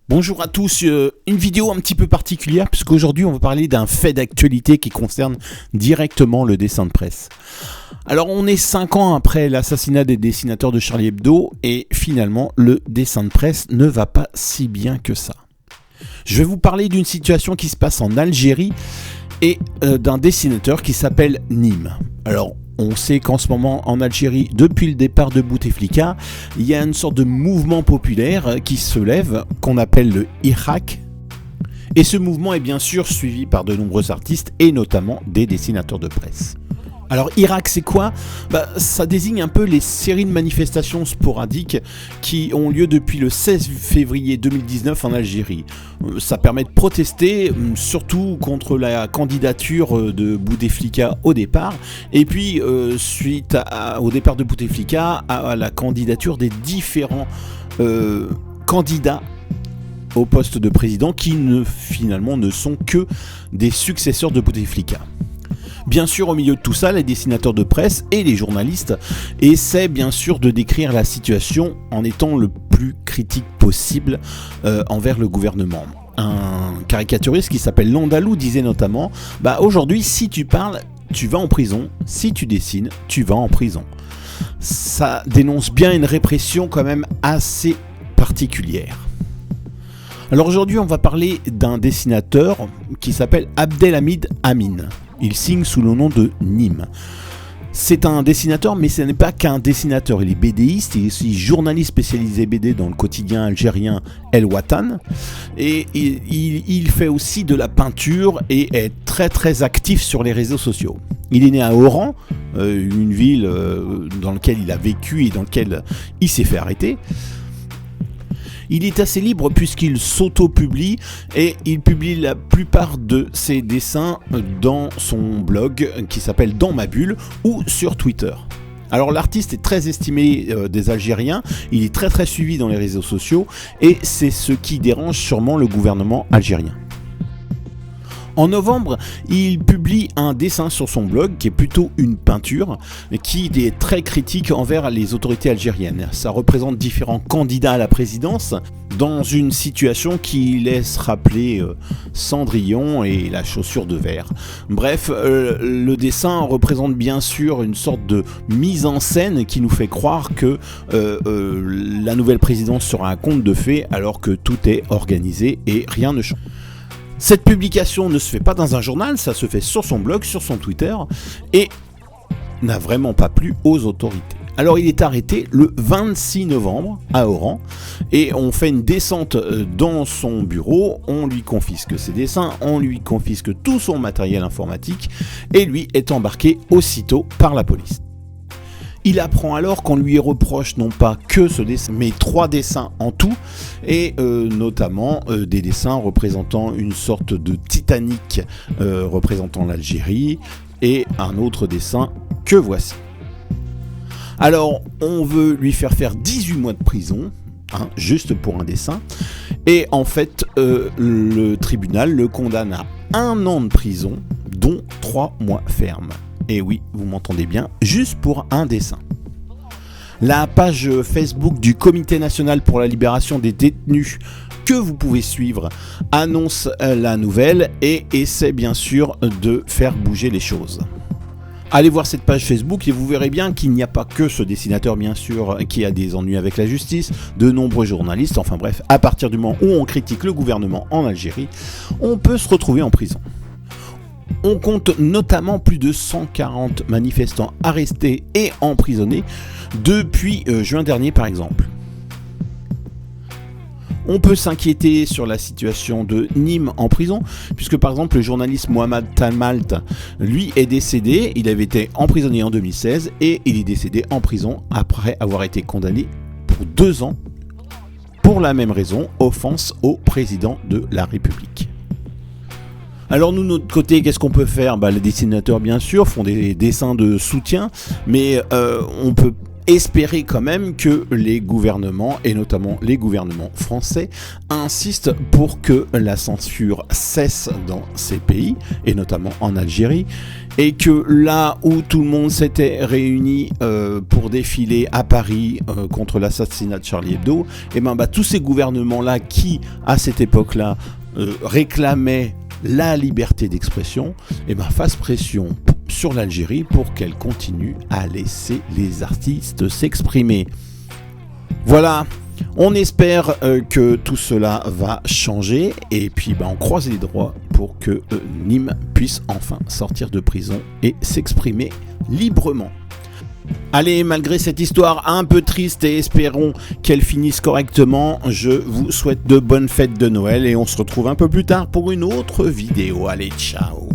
Bonjour à tous, une vidéo un petit peu particulière puisqu'aujourd'hui on va parler d'un fait d'actualité qui concerne directement le dessin de presse. Alors on est 5 ans après l'assassinat des dessinateurs de Charlie Hebdo et finalement le dessin de presse ne va pas si bien que ça. Je vais vous parler d'une situation qui se passe en Algérie et d'un dessinateur qui s'appelle Nîmes. Alors on sait qu'en ce moment en Algérie, depuis le départ de Bouteflika, il y a une sorte de mouvement populaire qui se lève, qu'on appelle le Hirak. Et ce mouvement est bien sûr suivi par de nombreux artistes et notamment des dessinateurs de presse. Alors Hirak c'est quoi ? Ça désigne un peu les séries de manifestations sporadiques qui ont lieu depuis le 16 février 2019 en Algérie. Ça permet de protester surtout contre la candidature de Bouteflika au départ et puis suite au départ de Bouteflika à la candidature des différents candidats au poste de président qui finalement ne sont que des successeurs de Bouteflika. Bien sûr, au milieu de tout ça, les dessinateurs de presse et les journalistes essaient bien sûr de décrire la situation en étant le plus critique possible envers le gouvernement. Un caricaturiste qui s'appelle Landalou disait notamment « Aujourd'hui, si tu parles, tu vas en prison. Si tu dessines, tu vas en prison. » Ça dénonce bien une répression quand même assez particulière. Alors aujourd'hui, on va parler d'un dessinateur qui s'appelle Abdelhamid Amin. Il signe sous le nom de Nîmes. C'est un dessinateur, mais ce n'est pas qu'un dessinateur. Il est BDiste, il est aussi journaliste spécialisé BD dans le quotidien algérien El Watan. Et il fait aussi de la peinture et est très très actif sur les réseaux sociaux. Il est né à Oran, une ville dans laquelle il a vécu et dans laquelle il s'est fait arrêter. Il est assez libre puisqu'il s'auto-publie et il publie la plupart de ses dessins dans son blog qui s'appelle Dans ma bulle ou sur Twitter. Alors l'artiste est très estimé des Algériens, il est très très suivi dans les réseaux sociaux et c'est ce qui dérange sûrement le gouvernement algérien. En novembre, il publie un dessin sur son blog qui est plutôt une peinture qui est très critique envers les autorités algériennes. Ça représente différents candidats à la présidence dans une situation qui laisse rappeler Cendrillon et la chaussure de verre. Bref, le dessin représente bien sûr une sorte de mise en scène qui nous fait croire que la nouvelle présidence sera un conte de fées alors que tout est organisé et rien ne change. Cette publication ne se fait pas dans un journal, ça se fait sur son blog, sur son Twitter, et n'a vraiment pas plu aux autorités. Alors il est arrêté le 26 novembre à Oran, et on fait une descente dans son bureau, on lui confisque ses dessins, on lui confisque tout son matériel informatique, et lui est embarqué aussitôt par la police. Il apprend alors qu'on lui reproche non pas que ce dessin, mais 3 dessins en tout, et notamment des dessins représentant une sorte de Titanic représentant l'Algérie, et un autre dessin que voici. Alors, on veut lui faire 18 mois de prison, juste pour un dessin, et en fait, le tribunal le condamne à 1 an de prison, dont 3 mois fermes. Et oui, vous m'entendez bien, juste pour un dessin. La page Facebook du Comité national pour la libération des détenus que vous pouvez suivre annonce la nouvelle et essaie bien sûr de faire bouger les choses. Allez voir cette page Facebook et vous verrez bien qu'il n'y a pas que ce dessinateur bien sûr qui a des ennuis avec la justice, de nombreux journalistes, enfin bref, à partir du moment où on critique le gouvernement en Algérie, on peut se retrouver en prison. On compte notamment plus de 140 manifestants arrestés et emprisonnés depuis juin dernier par exemple. On peut s'inquiéter sur la situation de Nîmes en prison, puisque par exemple le journaliste Mohamed Talmalt, lui est décédé, il avait été emprisonné en 2016 et il est décédé en prison après avoir été condamné pour 2 ans pour la même raison, offense au président de la République. Alors nous, de notre côté, qu'est-ce qu'on peut faire ? Les dessinateurs, bien sûr, font des dessins de soutien, mais on peut espérer quand même que les gouvernements, et notamment les gouvernements français, insistent pour que la censure cesse dans ces pays, et notamment en Algérie, et que là où tout le monde s'était réuni pour défiler à Paris contre l'assassinat de Charlie Hebdo, et tous ces gouvernements-là qui, à cette époque-là, réclamaient la liberté d'expression, fassent pression sur l'Algérie pour qu'elle continue à laisser les artistes s'exprimer. Voilà, on espère que tout cela va changer, et puis on croise les doigts pour que Nîmes puisse enfin sortir de prison et s'exprimer librement. Allez, malgré cette histoire un peu triste, et espérons qu'elle finisse correctement, je vous souhaite de bonnes fêtes de Noël et on se retrouve un peu plus tard pour une autre vidéo. Allez, ciao!